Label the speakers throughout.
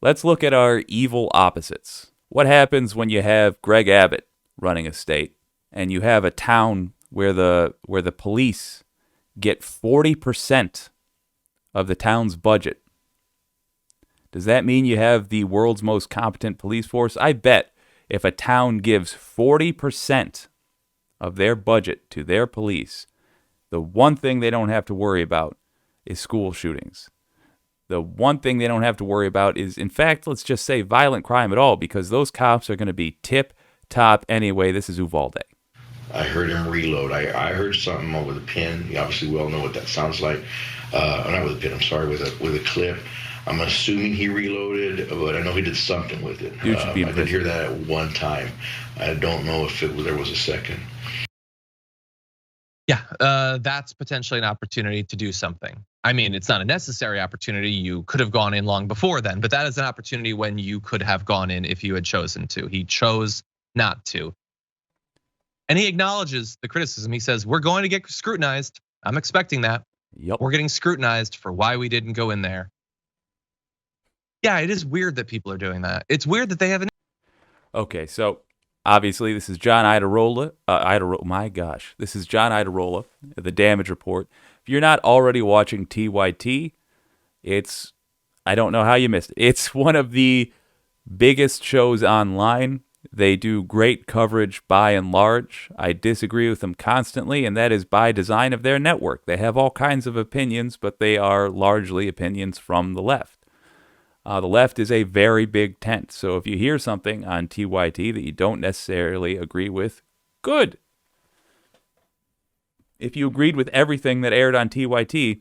Speaker 1: Let's look at our evil opposites. What happens when you have Greg Abbott running a state and you have a town where the police get 40% of the town's budget? Does that mean you have the world's most competent police force? I bet if a town gives 40% of their budget to their police, the one thing they don't have to worry about is school shootings. The one thing they don't have to worry about is, in fact, let's just say violent crime at all, because those cops are going to be tip top anyway. This is Uvalde.
Speaker 2: I heard him reload. I heard something over the pin. You obviously well know what that sounds like. Not with a pin, I'm sorry, with a clip. I'm assuming he reloaded, but I know he did something with it.
Speaker 1: Dude should be in
Speaker 2: I did
Speaker 1: prison.
Speaker 2: hear that at one time. I don't know if there was a second.
Speaker 3: Yeah, that's potentially an opportunity to do something. I mean, it's not a necessary opportunity. You could have gone in long before then, but that is an opportunity when you could have gone in if you had chosen to. He chose not to. And he acknowledges the criticism. He says, we're going to get scrutinized. I'm expecting that.
Speaker 1: Yep.
Speaker 3: We're getting scrutinized for why we didn't go in there. Yeah, it is weird that people are doing that. It's weird that they haven't.
Speaker 1: Okay, so obviously this is John Idarola. My gosh, this is John Idarola, the Damage Report. If you're not already watching TYT, I don't know how you missed it. It's one of the biggest shows online. They do great coverage by and large. I disagree with them constantly, and that is by design of their network. They have all kinds of opinions, but they are largely opinions from the left. The left is a very big tent. So if you hear something on TYT that you don't necessarily agree with, good. If you agreed with everything that aired on TYT,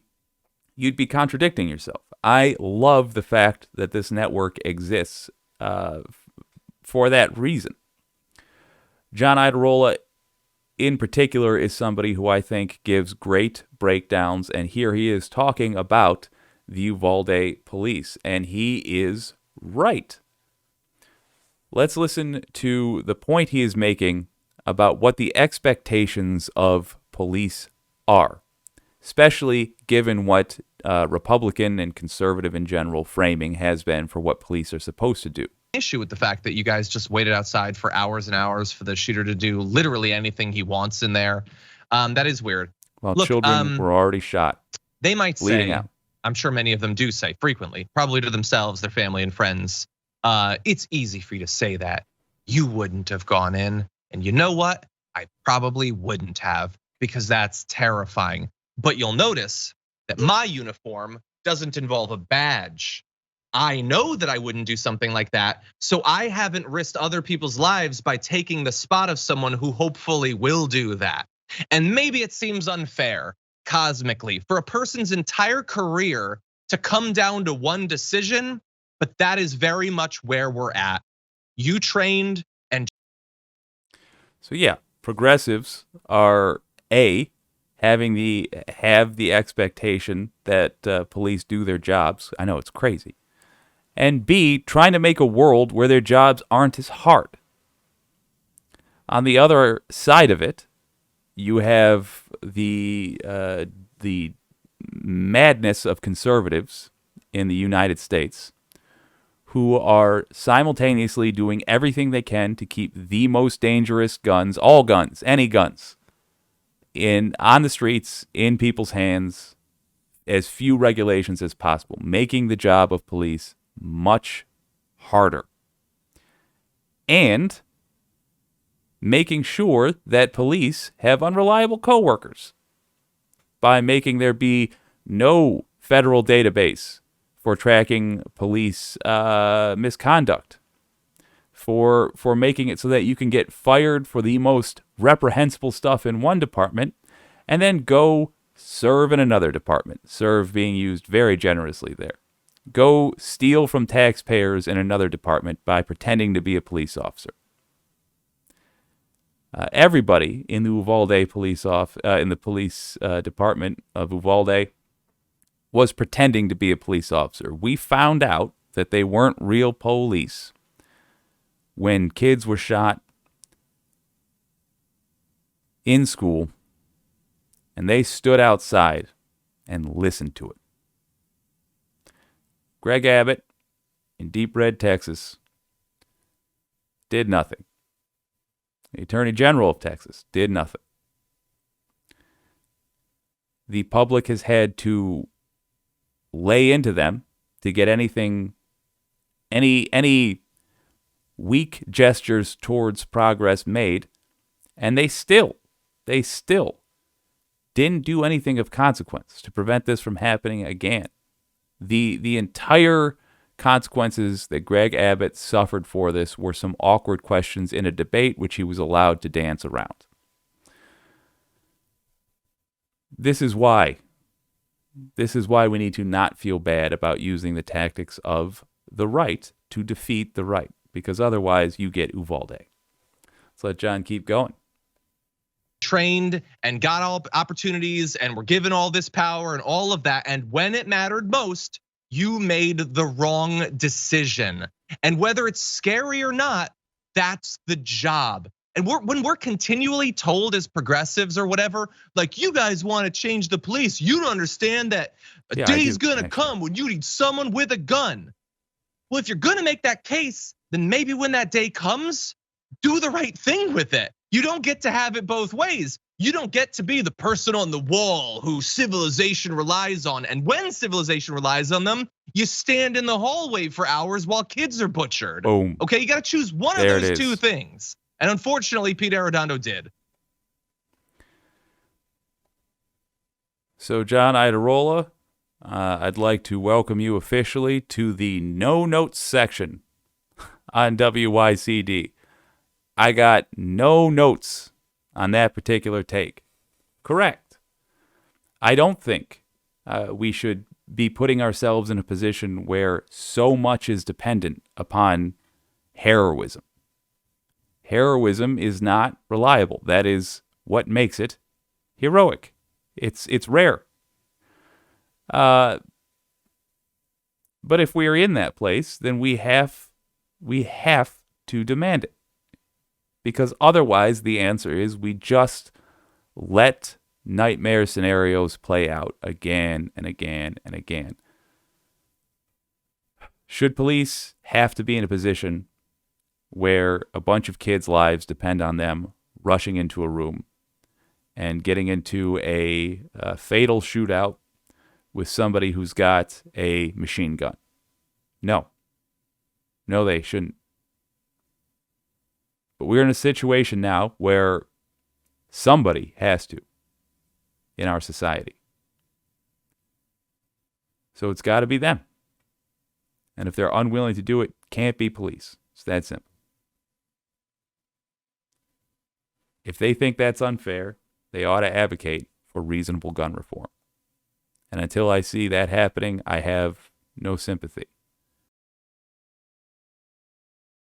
Speaker 1: you'd be contradicting yourself. I love the fact that this network exists for that reason. John Idarola, in particular, is somebody who I think gives great breakdowns, and here he is talking about the Uvalde police, and he is right. Let's listen to the point he is making about what the expectations of police are, especially given what Republican and conservative in general framing has been for what police are supposed to do.
Speaker 3: Issue with the fact that you guys just waited outside for hours and hours for the shooter to do literally anything he wants in there. That is weird.
Speaker 1: Well, children were already shot.
Speaker 3: They might
Speaker 1: bleeding
Speaker 3: say,
Speaker 1: out.
Speaker 3: I'm sure many of them do say frequently, probably to themselves, their family and friends, it's easy for you to say that. You wouldn't have gone in. And you know what? I probably wouldn't have, because that's terrifying. But you'll notice that my uniform doesn't involve a badge. I know that I wouldn't do something like that, so I haven't risked other people's lives by taking the spot of someone who hopefully will do that. And maybe it seems unfair cosmically for a person's entire career to come down to one decision, but that is very much where we're at. You trained and.
Speaker 1: So yeah, progressives are have the expectation that police do their jobs. I know it's crazy. And B, trying to make a world where their jobs aren't as hard. On the other side of it, you have the madness of conservatives in the United States who are simultaneously doing everything they can to keep the most dangerous guns, all guns, any guns, on the streets, in people's hands, as few regulations as possible, making the job of police much harder. And making sure that police have unreliable coworkers by making there be no federal database for tracking police misconduct, for making it so that you can get fired for the most reprehensible stuff in one department and then go serve in another department, serve being used very generously there. Go steal from taxpayers in another department by pretending to be a police officer. Everybody in the Uvalde police department of Uvalde was pretending to be a police officer. We found out that they weren't real police when kids were shot in school, and they stood outside and listened to it. Greg Abbott in deep red Texas did nothing. The Attorney General of Texas did nothing. The public has had to lay into them to get any weak gestures towards progress made, and they still didn't do anything of consequence to prevent this from happening again. The entire consequences that Greg Abbott suffered for this were some awkward questions in a debate which he was allowed to dance around. This is why we need to not feel bad about using the tactics of the right to defeat the right, because otherwise you get Uvalde. Let's let John keep going.
Speaker 3: Trained and got all opportunities and were given all this power and all of that. And when it mattered most, you made the wrong decision. And whether it's scary or not, that's the job. And when we're continually told as progressives or whatever, like, you guys want to change the police, you don't understand that a day's gonna come when you need someone with a gun. Well, if you're gonna make that case, then maybe when that day comes, do the right thing with it. You don't get to have it both ways. You don't get to be the person on the wall who civilization relies on. And when civilization relies on them, you stand in the hallway for hours while kids are butchered.
Speaker 1: Boom.
Speaker 3: Okay, you gotta choose one of those two things. And unfortunately, Pete Arredondo did.
Speaker 1: So, John Idarola, I'd like to welcome you officially to the no notes section on WYCD. I got no notes on that particular take. Correct. I don't think we should be putting ourselves in a position where so much is dependent upon heroism. Heroism is not reliable. That is what makes it heroic. It's rare. But if we are in that place, then we have to demand it. Because otherwise the answer is we just let nightmare scenarios play out again and again and again. Should police have to be in a position where a bunch of kids' lives depend on them rushing into a room and getting into a fatal shootout with somebody who's got a machine gun? No, they shouldn't. But we're in a situation now where somebody has to in our society. So it's got to be them. And if they're unwilling to do it, can't be police. It's that simple. If they think that's unfair, they ought to advocate for reasonable gun reform. And until I see that happening, I have no sympathy